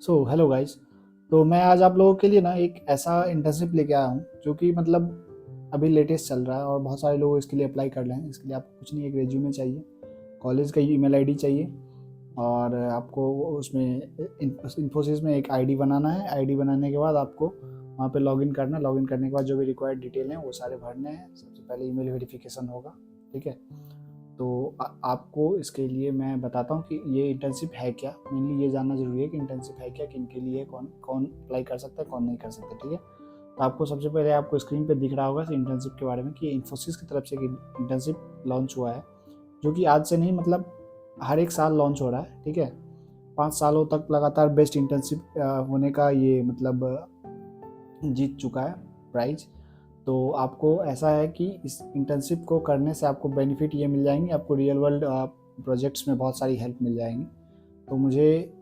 So hello guys. तो मैं आज आप लोगों के लिए ना एक ऐसा इंटर्नशिप लेके आया हूँ जो कि मतलब अभी लेटेस्ट चल रहा है और बहुत सारे लोग इसके लिए अप्लाई कर रहे हैं। इसके लिए आपको कुछ नहीं, एक रेज्यूमे चाहिए, कॉलेज का ईमेल आईडी चाहिए और आपको उसमें इन्फोसिस में एक आईडी बनाना है। आईडी बनाने के बाद आपको वहाँ पे लॉगिन करना है। लॉगिन करने के बाद जो भी रिक्वायर्ड डिटेल हैं वो सारे भरने हैं। सबसे पहले ईमेल वेरिफिकेशन होगा, ठीक है। तो आपको इसके लिए मैं बताता हूँ कि ये इंटर्नशिप है क्या। मेनली ये जानना ज़रूरी है कि इंटर्नशिप है क्या, किन के लिए, कौन कौन अप्लाई कर सकता है, कौन नहीं कर सकता, ठीक है। तो आपको सबसे पहले आपको स्क्रीन पे दिख रहा होगा इंटर्नशिप के बारे में कि इन्फोसिस की तरफ से एक इंटर्नशिप लॉन्च हुआ है, जो कि आज से नहीं, मतलब हर एक साल लॉन्च हो रहा है, ठीक है। 5 सालों तक लगातार बेस्ट इंटर्नशिप होने का ये मतलब जीत चुका है प्राइज। तो आपको ऐसा है कि इस इंटर्नशिप को करने से आपको बेनिफिट ये मिल जाएंगे, आपको रियल वर्ल्ड प्रोजेक्ट्स में बहुत सारी हेल्प मिल जाएंगी। तो मुझे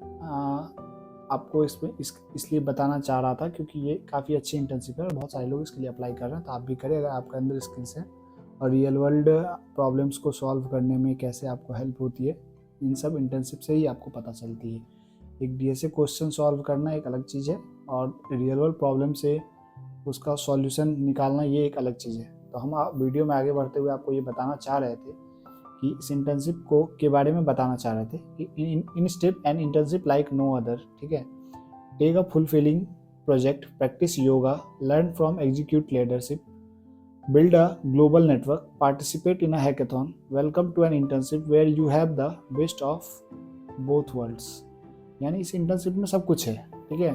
आपको इसमें इसलिए बताना चाह रहा था क्योंकि ये काफ़ी अच्छी इंटर्नशिप है और बहुत सारे लोग इसके लिए अप्लाई कर रहे हैं। तो आप भी करें अगर आपके अंदर स्किल्स हैं और रियल वर्ल्ड प्रॉब्लम्स को सॉल्व करने में कैसे आपको हेल्प होती है, इन सब इंटर्नशिप से ही आपको पता चलती है। एक डीएसए क्वेश्चन सॉल्व करना एक अलग चीज़ है और रियल वर्ल्ड प्रॉब्लम से उसका सॉल्यूशन निकालना ये एक अलग चीज़ है। तो हम वीडियो में आगे बढ़ते हुए आपको ये बताना चाह रहे थे कि इस इंटर्नशिप को के बारे में बताना चाह रहे थे कि in step an internship like no other, ठीक है। Take a fulfilling project, practice yoga, learn from execute leadership, build a global network, participate in a hackathon, welcome to an internship where you have the best of both worlds। यानी इस internship में सब कुछ है, ठीक है।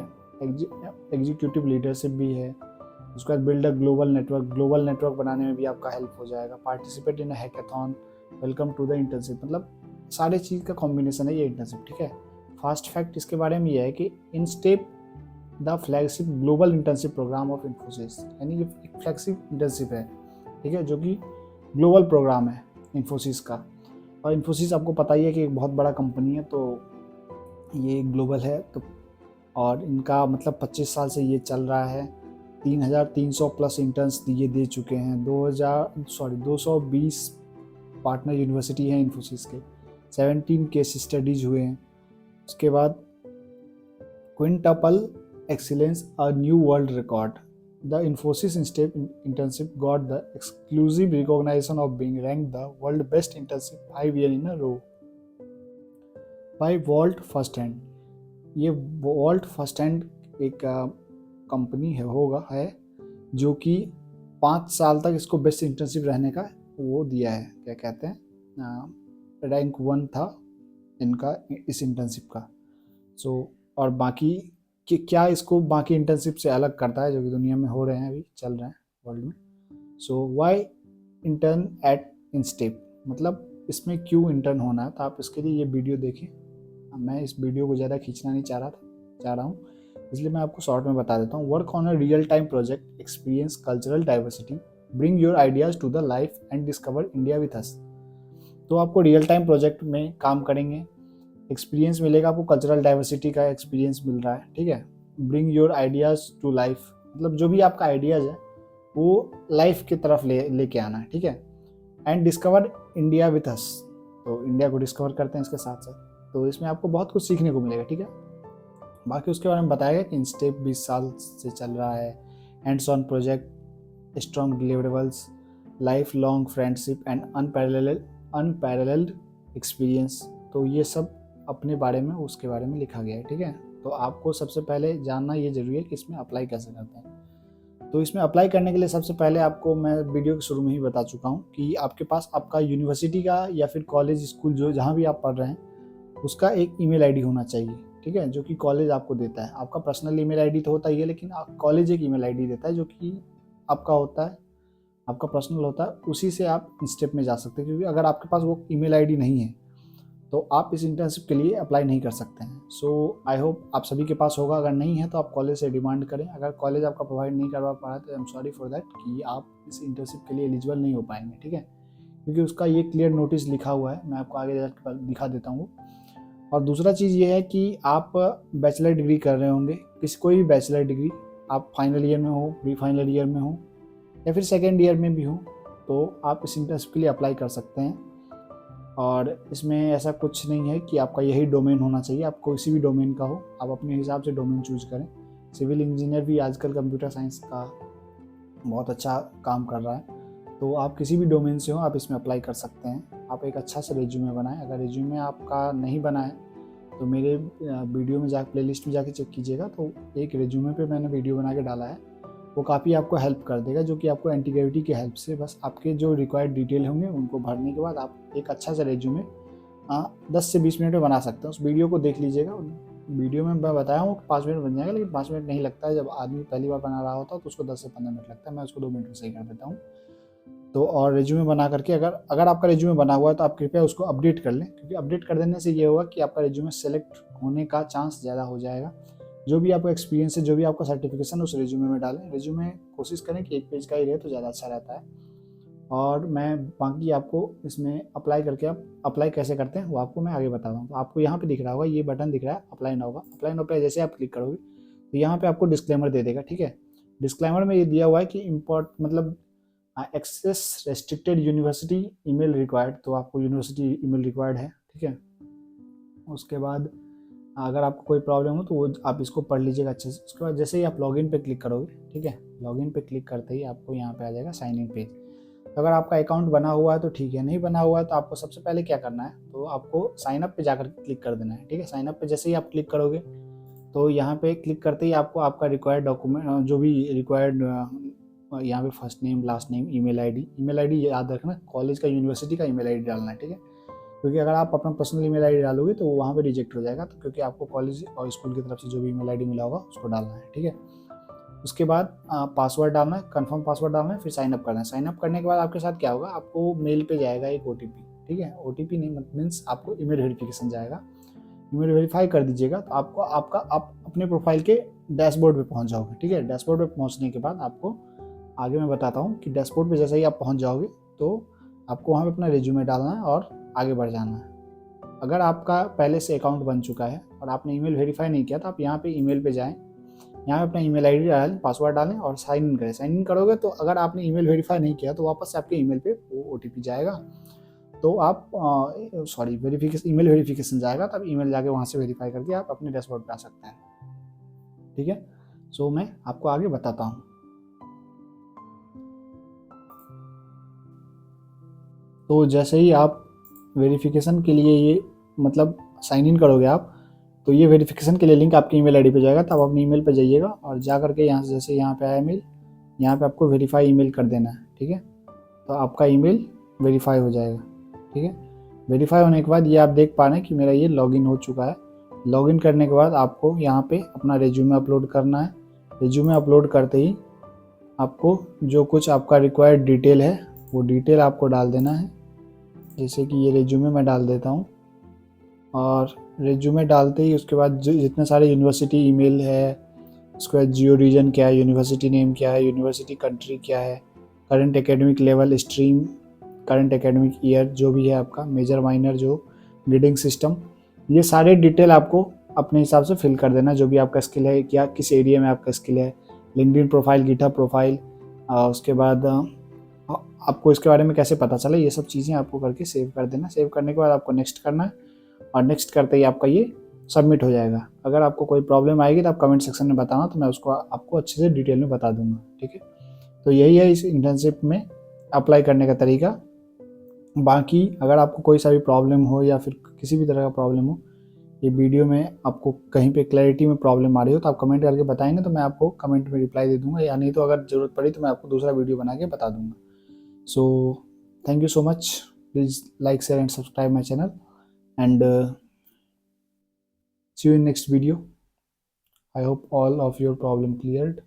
Executive leadership भी है, उसके बाद बिल्ड अ ग्लोबल नेटवर्क बनाने में भी आपका हेल्प हो जाएगा। Participate in a hackathon, welcome to the internship, मतलब सारे चीज़ का कॉम्बिनेशन है ये इंटर्नशिप, ठीक है। फास्ट फैक्ट इसके बारे में ये है कि in step the flagship global internship programme of Infosys, यानी ये एक फ्लैगशिप इंटर्नशिप है, ठीक है, जो कि ग्लोबल प्रोग्राम है इन्फोसिस का। और इन्फोसिस आपको पता ही है कि एक बहुत बड़ा कंपनी है, तो ये ग्लोबल है। तो और इनका मतलब 25 साल से ये चल रहा है। 3,300 प्लस इंटर्न्स ये दे चुके हैं। 220 पार्टनर यूनिवर्सिटी हैं इन्फोसिस के। 17 केस स्टडीज हुए हैं। उसके बाद quintuple excellence, a new world record. The Infosys internship got the exclusive recognition of being ranked the world best internship 5 years in a row by Vault First Hand। ये vault first hand एक company है जो कि 5 साल तक इसको best internship रहने का वो दिया है, क्या कहते हैं, रैंक 1 था इनका इस इंटर्नशिप का। सो और बाकी कि क्या इसको बाकी इंटर्नशिप से अलग करता है जो कि दुनिया में हो रहे हैं, अभी चल रहे हैं वर्ल्ड में। सो वाई इंटर्न एट इंस्टेप, मतलब इसमें क्यों इंटर्न होना है। तो आप इसके लिए ये वीडियो देखें। मैं इस वीडियो को ज़्यादा खींचना नहीं चाह रहा हूँ, इसलिए मैं आपको शॉर्ट में बता देता हूँ। Work on a real time project, experience cultural diversity, bring your ideas to the life and discover India with us. तो आपको रियल टाइम प्रोजेक्ट में काम करेंगे, एक्सपीरियंस मिलेगा, आपको कल्चरल डाइवर्सिटी का एक्सपीरियंस मिल रहा है, ठीक है। Bring your ideas to life, मतलब जो भी आपका आइडियाज़ है वो लाइफ की तरफ लेके आना है, ठीक है। And discover India with us, तो इंडिया को डिस्कवर करते हैं इसके साथ साथ। तो इसमें आपको बहुत कुछ सीखने को मिलेगा, ठीक है। बाकी उसके बारे में बताया गया कि इंस्टेप 20 साल से चल रहा है। Hands on project, strong deliverables, life long friendship and unparalleled experience. तो ये सब अपने बारे में उसके बारे में लिखा गया है, ठीक है। तो आपको सबसे पहले जानना ये जरूरी है कि इसमें अप्लाई कैसे करते हैं। तो इसमें अप्लाई करने के लिए सबसे पहले आपको मैं वीडियो के शुरू में ही बता चुका हूँ कि आपके पास आपका यूनिवर्सिटी का या फिर कॉलेज स्कूल जो जहाँ भी आप पढ़ रहे हैं उसका एक ईमेल आईडी होना चाहिए, ठीक है, जो कि कॉलेज आपको देता है। आपका पर्सनल ईमेल आईडी तो होता ही है, लेकिन कॉलेज एक ईमेल आईडी देता है जो कि आपका होता है, आपका पर्सनल होता है। उसी से आप स्टेप में जा सकते हैं, क्योंकि अगर आपके पास वो ईमेल आईडी नहीं है तो आप इस इंटर्नशिप के लिए अप्लाई नहीं कर सकते हैं। सो आई होप आप सभी के पास होगा। अगर नहीं है तो आप कॉलेज से डिमांड करें। अगर कॉलेज आपका प्रोवाइड नहीं करवा पा रहा है तो I am sorry for that कि आप इस इंटर्नशिप के लिए एलिजिबल नहीं हो पाएंगे, ठीक है, क्योंकि उसका ये क्लियर नोटिस लिखा हुआ है। मैं आपको आगे जाकर दिखा देता हूँ। और दूसरा चीज़ ये है कि आप बैचलर डिग्री कर रहे होंगे, कोई भी बैचलर डिग्री, आप फाइनल ईयर में हो, प्री फाइनल ईयर में हो या फिर सेकेंड ईयर में भी हो, तो आप इस इंटर्नशिप के लिए अप्लाई कर सकते हैं। और इसमें ऐसा कुछ नहीं है कि आपका यही डोमेन होना चाहिए, आपको किसी भी डोमेन का हो, आप अपने हिसाब से डोमेन चूज करें। सिविल इंजीनियर भी आजकल कंप्यूटर साइंस का बहुत अच्छा काम कर रहा है, तो आप किसी भी डोमेन से हो आप इसमें अप्लाई कर सकते हैं। आप एक अच्छा सा रेज्यूमे बनाएं। अगर रेज्यूमे आपका नहीं बना है तो मेरे वीडियो में जाकर प्लेलिस्ट में जाके चेक कीजिएगा, तो एक रेज्यूमे पे मैंने वीडियो बना के डाला है, वो काफ़ी आपको हेल्प कर देगा, जो कि आपको एंटीग्रेविटी की हेल्प से बस आपके जो रिक्वायर्ड डिटेल होंगे उनको भरने के बाद आप एक अच्छा सा रेज्यूमे 10 से 20 मिनट में बना सकते हैं। उस वीडियो को देख लीजिएगा। वीडियो में मैं बताया हूँ 5 मिनट बन जाएगा, लेकिन 5 मिनट नहीं लगता है। जब आदमी पहली बार बना रहा होता है तो उसको 10 से 15 मिनट लगता है, मैं उसको 2 मिनट में सही कर देता हूँ। तो और रेज्यूमे बना करके अगर अगर आपका रेज्यूमे बना हुआ है तो आप कृपया उसको अपडेट कर लें, क्योंकि अपडेट कर देने से ये होगा कि आपका रेज्यूमे सेलेक्ट होने का चांस ज़्यादा हो जाएगा। जो भी आपका एक्सपीरियंस है, जो भी आपका सर्टिफिकेशन है, उस रेज्यूमे में डालें। रेज्यूमे कोशिश करें कि 1 पेज का ही रहे तो ज़्यादा अच्छा रहता है। और मैं बाकी आपको इसमें अप्लाई करके, आप अप्लाई कैसे करते हैं वो आपको मैं आगे बता रहा हूँ। तो आपको यहाँ पे दिख रहा होगा, ये बटन दिख रहा है अप्लाई नाउ का। अप्लाई नाउ पे जैसे आप क्लिक करोगे तो यहाँ पे आपको डिस्क्लेमर दे देगा, ठीक है। डिस्क्लेमर में ये दिया हुआ है कि इम्पोर्ट मतलब access restricted university email required, तो आपको यूनिवर्सिटी ईमेल रिक्वायर्ड है, ठीक है। उसके बाद अगर आपको कोई प्रॉब्लम हो तो वो आप इसको पढ़ लीजिएगा अच्छे से। उसके बाद जैसे ही आप लॉगिन पे क्लिक करोगे, ठीक है, लॉगिन पे क्लिक करते ही आपको यहाँ पे आ जाएगा साइन इन पेज। तो अगर आपका अकाउंट बना हुआ है तो ठीक है, नहीं बना हुआ है तो आपको सबसे पहले क्या करना है, तो आपको साइन अप पे जाकर क्लिक कर देना है, ठीक है। साइन अप पे जैसे ही आप क्लिक करोगे तो यहाँ पे क्लिक करते ही आपको आपका रिक्वायर्ड डॉक्यूमेंट, जो भी रिक्वायर्ड यहाँ पे first name, last name, email ID याद रखना, कॉलेज का, यूनिवर्सिटी का ईमेल आईडी डालना है, ठीक है। क्योंकि अगर आप अपना पर्सनल ईमेल आईडी डालोगे तो वो वहाँ पे रिजेक्ट हो जाएगा, तो क्योंकि आपको कॉलेज और स्कूल की तरफ से जो भी ईमेल आईडी मिला होगा उसको डालना है, ठीक है। उसके बाद पासवर्ड डालना है, कंफर्म पासवर्ड डालना है, फिर साइन अप करना है। साइन अप करने के बाद आपके साथ क्या होगा, आपको मेल पे जाएगा एक ओटीपी, ठीक है। ओटीपी नहीं मीन्स आपको ईमेल वेरिफिकेशन जाएगा। ईमेल वेरीफाई कर दीजिएगा तो आपको आप अपने प्रोफाइल के डैशबोर्ड पे पहुंच जाओगे, ठीक है। डैशबोर्ड पे पहुंचने के बाद आपको आगे मैं बताता हूँ कि डैशबोर्ड पे जैसे ही आप पहुंच जाओगे तो आपको वहाँ पे अपना रिज्यूमे डालना है और आगे बढ़ जाना है। अगर आपका पहले से अकाउंट बन चुका है और आपने ईमेल वेरीफाई नहीं किया तो आप यहाँ पे ईमेल पे जाएं, यहाँ पे अपना ईमेल आईडी डालें, पासवर्ड डालें और साइन इन करें। साइन इन करोगे तो अगर आपने ईमेल वेरीफाई नहीं किया तो वापस से आपके ईमेल पे वो ओटीपी जाएगा, तो आप सॉरी वेरिफिकेशन, ईमेल वेरिफिकेशन जाएगा, तब ईमेल जाके वहाँ से वेरीफाई करके आप अपने डैशबोर्ड पे आ सकते हैं, ठीक है। सो मैं आपको आगे बताता हूँ। तो जैसे ही आप वेरिफिकेशन के लिए ये मतलब साइन इन करोगे आप, तो ये वेरिफिकेशन के लिए लिंक आपकी ईमेल आईडी पे जाएगा, तब अपनी ईमेल पे जाइएगा और जा करके यहाँ से जैसे यहाँ पे आया ईमेल, यहाँ पे आपको वेरीफाई ईमेल कर देना है, ठीक है। तो आपका ईमेल वेरीफाई हो जाएगा, ठीक है। वेरीफाई होने के बाद ये आप देख पा रहे हैं कि मेरा ये लॉगिन हो चुका है। लॉगिन करने के बाद आपको यहाँ पे अपना रिज्यूमे अपलोड करना है। रिज्यूमे अपलोड करते ही आपको जो कुछ आपका रिक्वायर्ड डिटेल है वो डिटेल आपको डाल देना है। जैसे कि ये रिज्यूमे मैं डाल देता हूँ, और रिज्यूमे डालते ही उसके बाद जितने सारे यूनिवर्सिटी ईमेल है, उसके बाद जियो रीजन क्या है, यूनिवर्सिटी नेम क्या है, यूनिवर्सिटी कंट्री क्या है, current academic level, stream, current academic year जो भी है आपका, मेजर माइनर, जो ग्रेडिंग सिस्टम, ये सारे डिटेल आपको अपने हिसाब से फिल कर देना। जो भी आपका स्किल है, क्या किस एरिया में आपका स्किल है, लिंक्डइन प्रोफाइल, गिटहब प्रोफाइल, उसके बाद आपको इसके बारे में कैसे पता चला, ये सब चीज़ें आपको करके सेव कर देना। सेव करने के बाद आपको नेक्स्ट करना है, और नेक्स्ट करते ही आपका ये सबमिट हो जाएगा। अगर आपको कोई प्रॉब्लम आएगी तो आप कमेंट सेक्शन में बताना, तो मैं उसको आपको अच्छे से डिटेल में बता दूंगा, ठीक है। तो यही है इस इंटर्नशिप में अप्लाई करने का तरीका। बाकी अगर आपको कोई सा भी प्रॉब्लम हो या फिर किसी भी तरह का प्रॉब्लम हो, ये वीडियो में आपको कहीं पे क्लैरिटी में प्रॉब्लम आ रही हो तो आप कमेंट करके बताएंगे, तो मैं आपको कमेंट में रिप्लाई दे दूंगा, या नहीं तो अगर ज़रूरत पड़ी तो मैं आपको दूसरा वीडियो बना के बता दूंगा। So thank you so much. Please like, share and subscribe my channel, and see you in next video. I hope all of your problem cleared.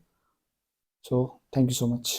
So thank you so much.